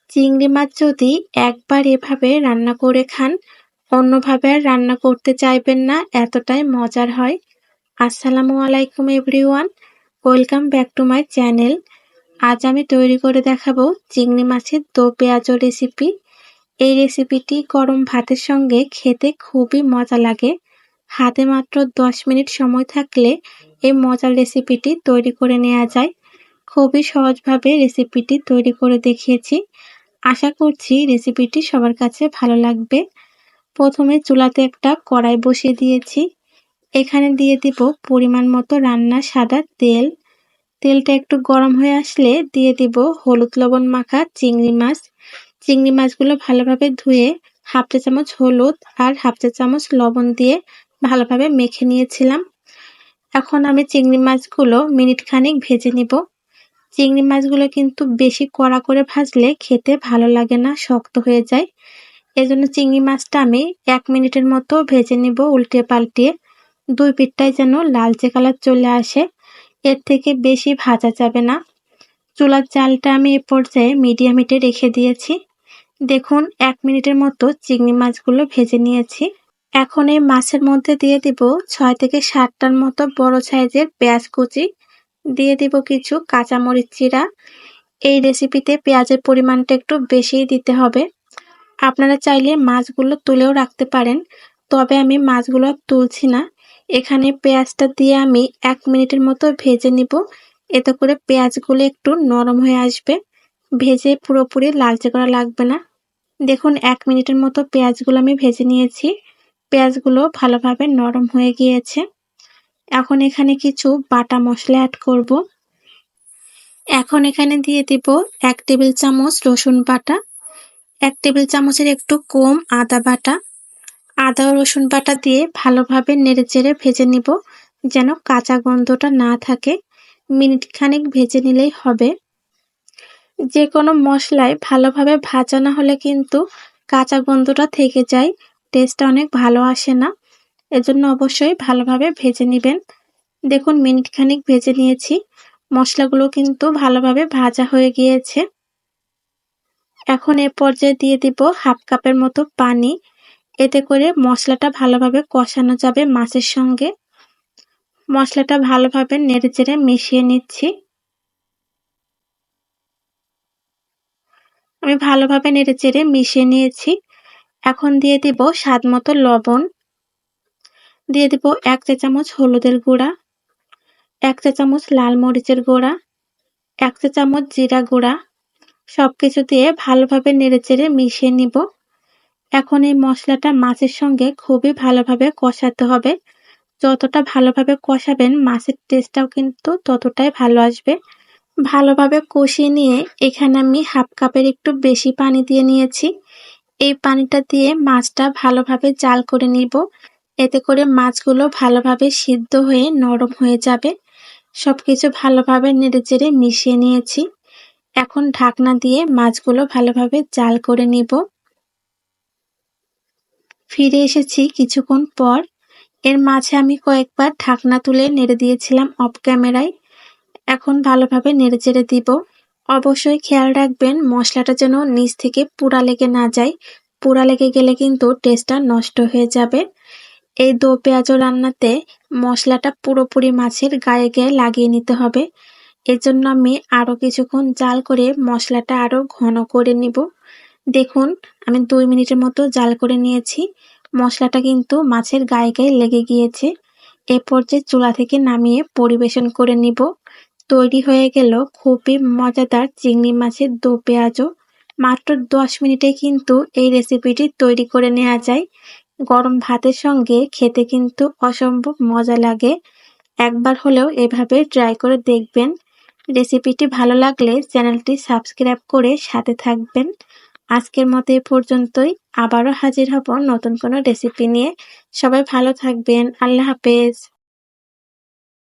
চিংড়ি মাছ যদি একবার এভাবে রান্না করে খান, অন্যভাবে আর রান্না করতে চাইবেন না, এতটাই মজার হয়। আসসালামু আলাইকুম everyone, welcome back to my channel. আজ আমি তৈরি করে দেখাবো চিংড়ি মাছের দো পেঁয়াজু রেসিপি। এই রেসিপিটি গরম ভাতের সঙ্গে খেতে খুবই মজা লাগে। হাতে মাত্র 10 মিনিট সময় থাকলে এই মজার রেসিপিটি তৈরি করে নেওয়া যায়। খুবই সহজভাবে রেসিপিটি তৈরি করে দেখিয়েছি। আশা করছি রেসিপিটি সবার কাছে ভালো লাগবে। প্রথমে চুলাতে একটা কড়াই বসিয়ে দিয়েছি। এখানে দিয়ে দিব পরিমাণ মতো রান্নার সাদা তেল। তেলটা একটু গরম হয়ে আসলে দিয়ে দিব হলুদ লবণ মাখা চিংড়ি মাছ। চিংড়ি মাছগুলো ভালোভাবে ধুয়ে হাফ চা চামচ হলুদ আর হাফ চা চামচ লবণ দিয়ে ভালোভাবে মেখে নিয়েছিলাম। এখন আমি চিংড়ি মাছগুলো মিনিট খানেক ভেজে নিব। চিংড়ি মাছগুলো কিন্তু বেশি কড়া করে ভাজলে খেতে ভালো লাগে না, শক্ত হয়ে যায়। এজন্য চিংড়ি মাছটা আমি 1 মিনিটের মতো ভেজে নিব উল্টে পাল্টিয়ে। দুই পিঠটাই যেন লালচে কালার চলে আসে, এর থেকে বেশি ভাজা যাবে না। চুলার জালটা আমি এ পর্যায়ে মিডিয়াম হিটে রেখে দিয়েছি। দেখুন 1 মিনিটের মতো চিংড়ি মাছগুলো ভেজে নিয়েছি। এখন এই মাছের মধ্যে দিয়ে দিব 6 থেকে 7টার মতো বড় সাইজের পেঁয়াজ কুচি, দিয়ে দিব কিছু কাঁচামরিচ চিরা। এই রেসিপিতে পেঁয়াজের পরিমাণটা একটু বেশিই দিতে হবে। আপনারা চাইলে মাছগুলো তুলেও রাখতে পারেন, তবে আমি মাছগুলো তুলছি না। এখানে পেঁয়াজটা দিয়ে আমি 1 মিনিটের মতো ভেজে নিব, এতে করে পেঁয়াজগুলো একটু নরম হয়ে আসবে। ভেজে পুরোপুরি লালচে করা লাগবে না। দেখুন 1 মিনিটের মতো পেঁয়াজগুলো আমি ভেজে নিয়েছি। পেঁয়াজগুলো ভালোভাবে নরম হয়ে গিয়েছে। এখন এখানে কিছু বাটা মশলা অ্যাড করব। এখন এখানে দিয়ে দিব 1 টেবিল চামচ রসুন বাটা, 1 টেবিল চামচের একটু কম আদা বাটা। আদা ও রসুন বাটা দিয়ে ভালোভাবে নেড়েচেড়ে ভেজে নিব, যেন কাঁচা গন্ধটা না থাকে। মিনিট খানেক ভেজে নিলেই হবে। যে কোনো মশলায় ভালোভাবে ভাজা না হলে কিন্তু কাঁচা গন্ধটা থেকে যায়, টেস্টটা অনেক ভালো আসে না। এজন্য অবশ্যই ভালোভাবে ভেজে নেবেন। দেখুন মিনিট খানেক ভেজে নিয়েছি, মশলাগুলো কিন্তু ভালোভাবে ভাজা হয়ে গিয়েছে। এখন এ পর্যায়ে দিয়ে দিব হাফ কাপের মতো পানি, এতে করে মশলাটা ভালোভাবে কষানো যাবে মাছের সঙ্গে। মশলাটা ভালোভাবে নেড়েচেড়ে মিশিয়ে নিচ্ছি। আমি ভালোভাবে নেড়েচেড়ে মিশিয়ে নিয়েছি। এখন দিয়ে দিব স্বাদ মতো লবণ, দিয়ে দিব 1 চা চামচ হলুদের গুঁড়া, 1 চা চামচ লাল মরিচের গুঁড়া, 1 চা চামচ জিরা গুঁড়া। সবকিছু দিয়ে ভালোভাবে নেড়েচেড়ে মিশিয়ে নিব। এখন এই মশলাটা মাছের সঙ্গে খুবই ভালোভাবে কষাতে হবে। যতটা ভালোভাবে কষাবেন মাছের টেস্টটাও কিন্তু ততটাই ভালো আসবে। ভালোভাবে কষিয়ে নিয়ে এখানে আমি হাফ কাপের একটু বেশি পানি দিয়ে নিয়েছি। এই পানিটা দিয়ে মাছটা ভালোভাবে জাল করে নিব, এতে করে মাছগুলো ভালোভাবে সিদ্ধ হয়ে নরম হয়ে যাবে। সবকিছু ভালোভাবে নেড়েচেড়ে মিশিয়ে নিয়েছি। এখন ঢাকনা দিয়ে মাছগুলো ভালোভাবে জাল করে নিব। ফিরে এসেছি কিছুক্ষণ পর। এর মাঝে আমি কয়েকবার ঢাকনা তুলে নেড়ে দিয়েছিলাম অফ ক্যামেরায়। এখন ভালোভাবে নেড়েচেড়ে দিব। অবশ্যই খেয়াল রাখবেন মশলাটা যেন নিচ থেকে পুড়া লেগে না যায়। পুড়া লেগে গেলে কিন্তু টেস্টটা নষ্ট হয়ে যাবে। এই দো পেঁয়াজু রান্নাতে মশলাটা পুরোপুরি মাছের গায়ে গায়ে লাগিয়ে নিতে হবে। এজন্য আমি আরো কিছুক্ষণ জাল করে মশলাটা আরো ঘন করে নিব। দেখুন আমি 2 মিনিটের মতো জাল করে নিয়েছি। মশলাটা কিন্তু মাছের গায়ে গায়ে লেগে গিয়েছে। এ পর্যায়ে চুলা থেকে নামিয়ে পরিবেশন করে নিব। তৈরি হয়ে গেল খুবই মজাদার চিংড়ি মাছের দো পেঁয়াজু। মাত্র 10 মিনিটে কিন্তু এই রেসিপিটি তৈরি করে নেওয়া যায়। গরম ভাতের সঙ্গে খেতে কিন্তু অসম্ভব মজা লাগে। একবার হলেও এভাবে ট্রাই করে দেখবেন। রেসিপিটি ভালো লাগলে চ্যানেলটি সাবস্ক্রাইব করে সাথে থাকবেন। আজকের মতো এ পর্যন্তই। আবারও হাজির হব নতুন কোনো রেসিপি নিয়ে। সবাই ভালো থাকবেন। আল্লাহ হাফেজ।